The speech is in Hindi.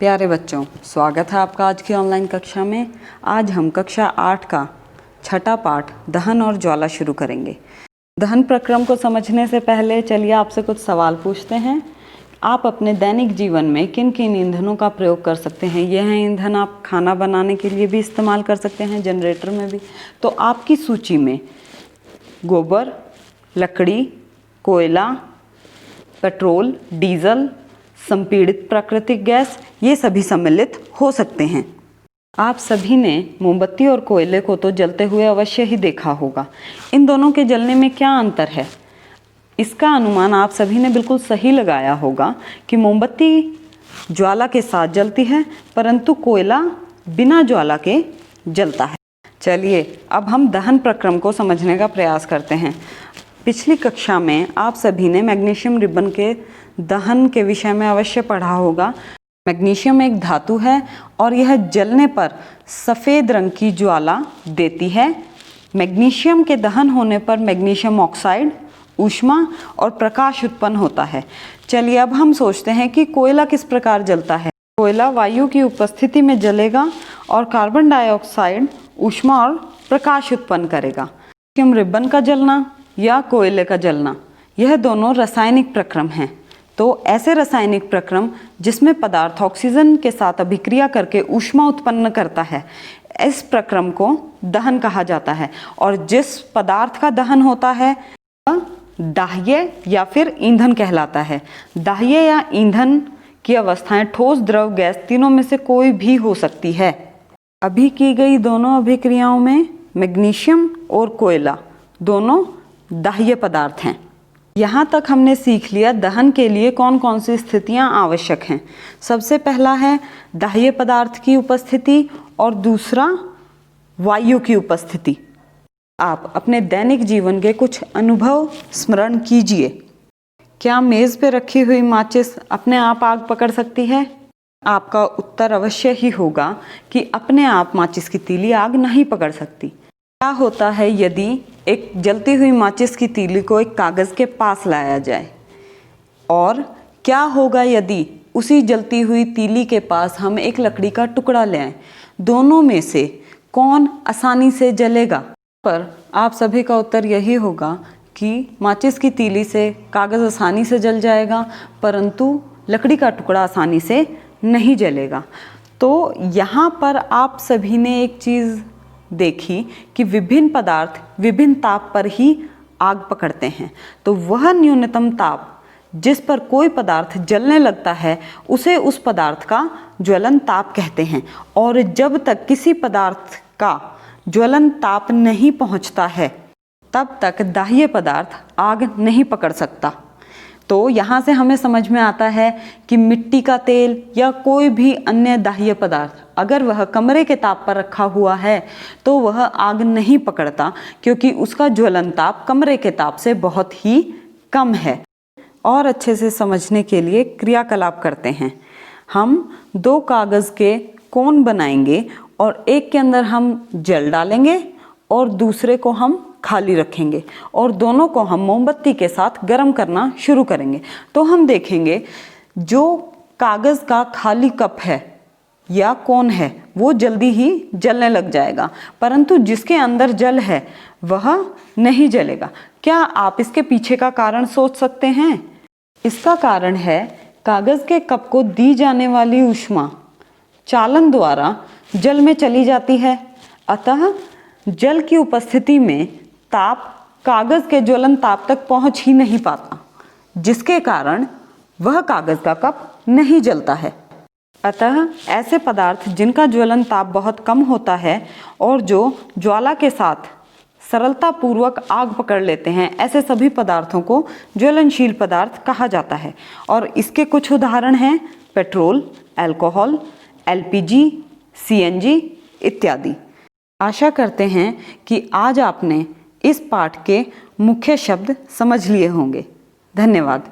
प्यारे बच्चों, स्वागत है आपका आज की ऑनलाइन कक्षा में। आज हम कक्षा 8 का छठा पाठ दहन और ज्वाला शुरू करेंगे। दहन प्रक्रम को समझने से पहले चलिए आपसे कुछ सवाल पूछते हैं। आप अपने दैनिक जीवन में किन किन ईंधनों का प्रयोग कर सकते हैं? यह ईंधन आप खाना बनाने के लिए भी इस्तेमाल कर सकते हैं, जनरेटर में भी। तो आपकी सूची में गोबर, लकड़ी, कोयला, पेट्रोल, डीजल, संपीड़ित प्राकृतिक गैस, ये सभी सम्मिलित हो सकते हैं। आप सभी ने मोमबत्ती और कोयले को तो जलते हुए अवश्य ही देखा होगा। इन दोनों के जलने में क्या अंतर है? इसका अनुमान आप सभी ने बिल्कुल सही लगाया होगा कि मोमबत्ती ज्वाला के साथ जलती है, परंतु कोयला बिना ज्वाला के जलता है। चलिए अब हम दहन प्रक्रम को समझने का प्रयास करते हैं। पिछली कक्षा में आप सभी ने मैग्नीशियम रिबन के दहन के विषय में अवश्य पढ़ा होगा। मैग्नीशियम एक धातु है और यह जलने पर सफ़ेद रंग की ज्वाला देती है। मैग्नीशियम के दहन होने पर मैग्नीशियम ऑक्साइड, ऊष्मा और प्रकाश उत्पन्न होता है। चलिए अब हम सोचते हैं कि कोयला किस प्रकार जलता है। कोयला वायु की उपस्थिति में जलेगा और कार्बन डाइऑक्साइड, ऊष्मा और प्रकाश उत्पन्न करेगा। मैग्नीशियम रिबन का जलना या कोयले का जलना, यह दोनों रासायनिक प्रक्रम हैं। तो ऐसे रासायनिक प्रक्रम जिसमें पदार्थ ऑक्सीजन के साथ अभिक्रिया करके ऊष्मा उत्पन्न करता है, इस प्रक्रम को दहन कहा जाता है। और जिस पदार्थ का दहन होता है वह दाह्य या फिर ईंधन कहलाता है। दाह्य या ईंधन की अवस्थाएं ठोस, द्रव, गैस, तीनों में से कोई भी हो सकती है। अभी की गई दोनों अभिक्रियाओं में मैग्नीशियम और कोयला दोनों दाह्य पदार्थ हैं। यहाँ तक हमने सीख लिया दहन के लिए कौन कौन सी स्थितियाँ आवश्यक हैं। सबसे पहला है दाह्य पदार्थ की उपस्थिति और दूसरा वायु की उपस्थिति। आप अपने दैनिक जीवन के कुछ अनुभव स्मरण कीजिए। क्या मेज़ पे रखी हुई माचिस अपने आप आग पकड़ सकती है? आपका उत्तर अवश्य ही होगा कि अपने आप माचिस की तीली आग नहीं पकड़ सकती। क्या होता है यदि एक जलती हुई माचिस की तीली को एक कागज़ के पास लाया जाए? और क्या होगा यदि उसी जलती हुई तीली के पास हम एक लकड़ी का टुकड़ा ले आएं? दोनों में से कौन आसानी से जलेगा? पर आप सभी का उत्तर यही होगा कि माचिस की तीली से कागज़ आसानी से जल जाएगा, परंतु लकड़ी का टुकड़ा आसानी से नहीं जलेगा। तो यहाँ पर आप सभी ने एक चीज़ देखी कि विभिन्न पदार्थ विभिन्न ताप पर ही आग पकड़ते हैं। तो वह न्यूनतम ताप जिस पर कोई पदार्थ जलने लगता है उसे उस पदार्थ का ज्वलन ताप कहते हैं। और जब तक किसी पदार्थ का ज्वलन ताप नहीं पहुंचता है तब तक दाह्य पदार्थ आग नहीं पकड़ सकता। तो यहाँ से हमें समझ में आता है कि मिट्टी का तेल या कोई भी अन्य दाह्य पदार्थ अगर वह कमरे के ताप पर रखा हुआ है तो वह आग नहीं पकड़ता, क्योंकि उसका ज्वलन ताप कमरे के ताप से बहुत ही कम है। और अच्छे से समझने के लिए क्रियाकलाप करते हैं। हम दो कागज़ के कोन बनाएंगे और एक के अंदर हम जल डालेंगे और दूसरे को हम खाली रखेंगे और दोनों को हम मोमबत्ती के साथ गर्म करना शुरू करेंगे। तो हम देखेंगे जो कागज़ का खाली कप है या कोन है वो जल्दी ही जलने लग जाएगा, परंतु जिसके अंदर जल है वह नहीं जलेगा। क्या आप इसके पीछे का कारण सोच सकते हैं? इसका कारण है कागज़ के कप को दी जाने वाली ऊष्मा चालन द्वारा जल में चली जाती है। अतः जल की उपस्थिति में ताप कागज़ के ज्वलन ताप तक पहुंच ही नहीं पाता, जिसके कारण वह कागज़ का कप नहीं जलता है। अतः ऐसे पदार्थ जिनका ज्वलन ताप बहुत कम होता है और जो ज्वाला के साथ सरलतापूर्वक आग पकड़ लेते हैं, ऐसे सभी पदार्थों को ज्वलनशील पदार्थ कहा जाता है। और इसके कुछ उदाहरण हैं पेट्रोल, अल्कोहल, एलपीजी, सीएनजी इत्यादि। आशा करते हैं कि आज आपने इस पाठ के मुख्य शब्द समझ लिए होंगे। धन्यवाद।